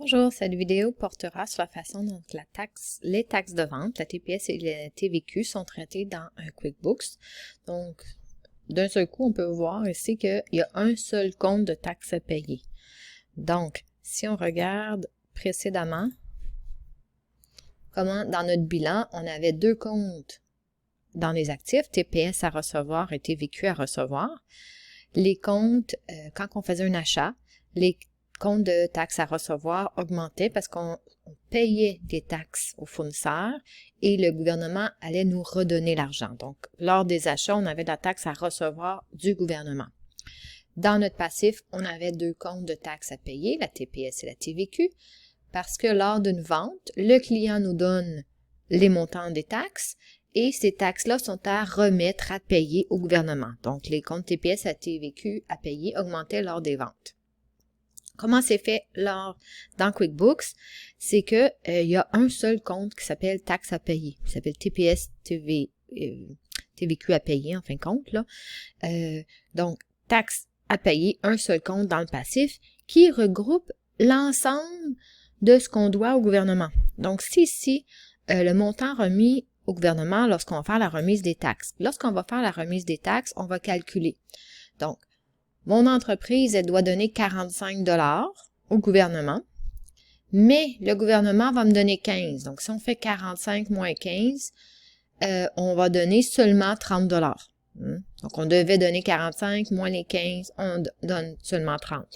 Bonjour, cette vidéo portera sur la façon dont les taxes de vente, la TPS et la TVQ sont traitées dans un QuickBooks. Donc, d'un seul coup, on peut voir ici qu'il y a un seul compte de taxes à payer. Donc, si on regarde précédemment, comment dans notre bilan, on avait deux comptes dans les actifs, TPS à recevoir et TVQ à recevoir. Les comptes, quand on faisait un achat, les compte de taxes à recevoir augmentait parce qu'on payait des taxes aux fournisseurs et le gouvernement allait nous redonner l'argent. Donc, lors des achats, on avait de la taxe à recevoir du gouvernement. Dans notre passif, on avait deux comptes de taxes à payer, la TPS et la TVQ, parce que lors d'une vente, le client nous donne les montants des taxes et ces taxes-là sont à remettre, à payer au gouvernement. Donc, les comptes TPS et TVQ à payer augmentaient lors des ventes. Comment c'est fait dans QuickBooks? C'est que il y a un seul compte qui s'appelle taxes à payer. Il s'appelle TPS TVQ à payer, en fin de compte. Là. Donc, taxes à payer, un seul compte dans le passif qui regroupe l'ensemble de ce qu'on doit au gouvernement. Donc, c'est ici le montant remis au gouvernement lorsqu'on va faire la remise des taxes. Lorsqu'on va faire la remise des taxes, on va calculer. Donc, mon entreprise, elle doit donner 45 $ au gouvernement, mais le gouvernement va me donner 15. Donc, si on fait 45 moins 15, on va donner seulement 30 $. Donc, on devait donner 45 moins les 15, on donne seulement 30.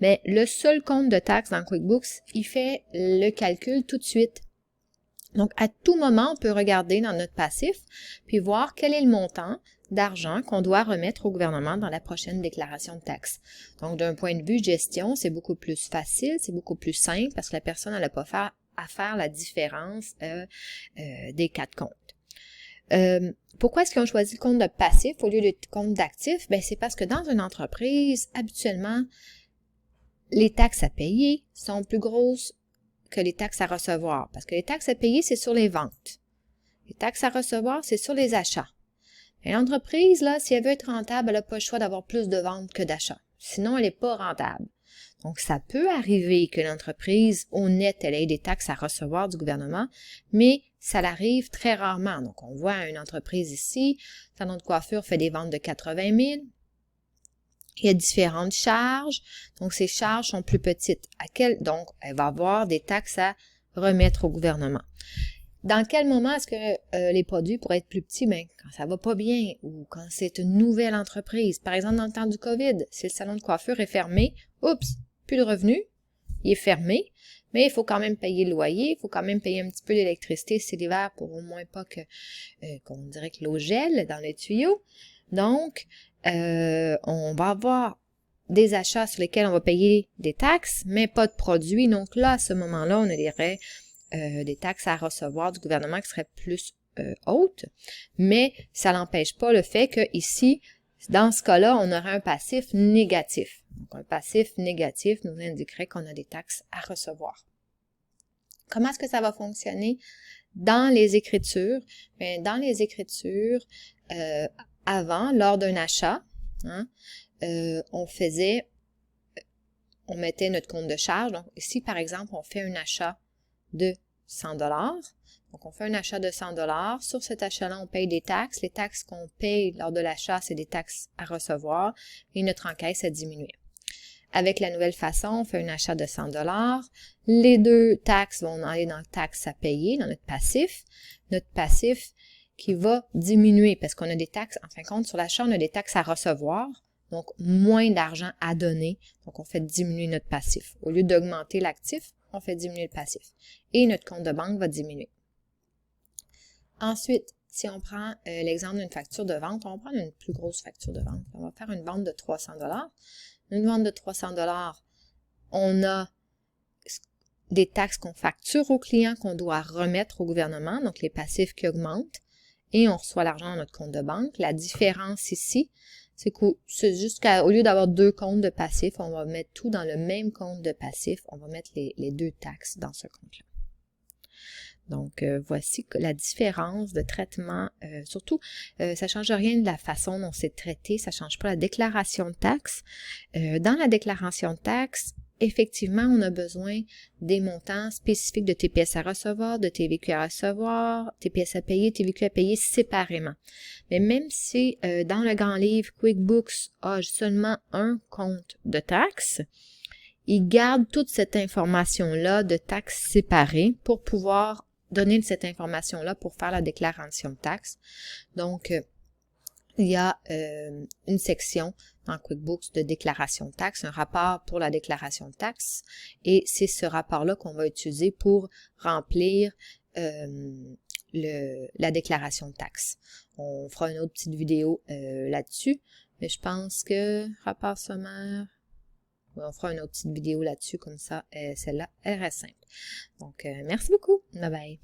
Mais le seul compte de taxes dans QuickBooks, il fait le calcul tout de suite. Donc, à tout moment, on peut regarder dans notre passif, puis voir quel est le montant d'argent qu'on doit remettre au gouvernement dans la prochaine déclaration de taxes. Donc, d'un point de vue gestion, c'est beaucoup plus facile, c'est beaucoup plus simple parce que la personne n'a pas à faire la différence des quatre comptes. Pourquoi est-ce qu'ils ont choisi le compte de passif au lieu du compte d'actif? Bien, c'est parce que dans une entreprise, habituellement, les taxes à payer sont plus grosses que les taxes à recevoir. Parce que les taxes à payer, c'est sur les ventes. Les taxes à recevoir, c'est sur les achats. Et l'entreprise, là, si elle veut être rentable, elle n'a pas le choix d'avoir plus de ventes que d'achats. Sinon, elle n'est pas rentable. Donc, ça peut arriver que l'entreprise, au net, elle ait des taxes à recevoir du gouvernement, mais ça l'arrive très rarement. Donc, on voit une entreprise ici, salon de coiffure fait des ventes de 80 000. Il y a différentes charges, donc ces charges sont plus petites. Donc, elle va avoir des taxes à remettre au gouvernement. Dans quel moment est-ce que les produits pourraient être plus petits? Bien, quand ça va pas bien ou quand c'est une nouvelle entreprise. Par exemple, dans le temps du COVID, si le salon de coiffure est fermé, oups, plus de revenus, il est fermé, mais il faut quand même payer le loyer, il faut quand même payer un petit peu d'électricité si c'est l'hiver pour au moins pas qu'on dirait que l'eau gèle dans les tuyaux. Donc, on va avoir des achats sur lesquels on va payer des taxes, mais pas de produits. Donc là, à ce moment-là, on aurait des taxes à recevoir du gouvernement qui seraient plus hautes, mais ça n'empêche pas le fait que ici, dans ce cas-là, on aurait un passif négatif. Donc, un passif négatif nous indiquerait qu'on a des taxes à recevoir. Comment est-ce que ça va fonctionner dans les écritures? Bien, dans les écritures, avant, lors d'un achat, on mettait notre compte de charge. Donc, ici, par exemple, on fait un achat de 100 $. Donc, on fait un achat de 100 $. Sur cet achat-là, on paye des taxes. Les taxes qu'on paye lors de l'achat, c'est des taxes à recevoir et notre encaisse a diminué. Avec la nouvelle façon, on fait un achat de 100 $. Les deux taxes vont aller dans taxes à payer, dans notre passif. Notre passif qui va diminuer parce qu'on a des taxes, en fin de compte, sur l'achat, on a des taxes à recevoir, donc moins d'argent à donner, donc on fait diminuer notre passif. Au lieu d'augmenter l'actif, on fait diminuer le passif. Et notre compte de banque va diminuer. Ensuite, si on prend l'exemple d'une facture de vente, on va prendre une plus grosse facture de vente. On va faire une vente de 300 $. Une vente de 300 $, on a des taxes qu'on facture au client qu'on doit remettre au gouvernement, donc les passifs qui augmentent, et on reçoit l'argent dans notre compte de banque. La différence ici, c'est juste qu'au lieu d'avoir deux comptes de passifs, on va mettre tout dans le même compte de passif. On va mettre les deux taxes dans ce compte-là. Donc, voici la différence de traitement. Surtout, ça ne change rien de la façon dont c'est traité. Ça ne change pas la déclaration de taxes. Dans la déclaration de taxes, effectivement, on a besoin des montants spécifiques de TPS à recevoir, de TVQ à recevoir, TPS à payer, TVQ à payer séparément. Mais même si dans le grand livre, QuickBooks a seulement un compte de taxes, il garde toute cette information-là de taxes séparées pour pouvoir donner cette information-là pour faire la déclaration de taxes. Donc, il y a une section dans QuickBooks de déclaration de taxes, un rapport pour la déclaration de taxes, et c'est ce rapport-là qu'on va utiliser pour remplir la déclaration de taxes. On fera une autre petite vidéo là-dessus, mais je pense que rapport sommaire, on fera une autre petite vidéo là-dessus, comme ça, celle-là, elle reste simple. Donc, merci beaucoup. Bye bye.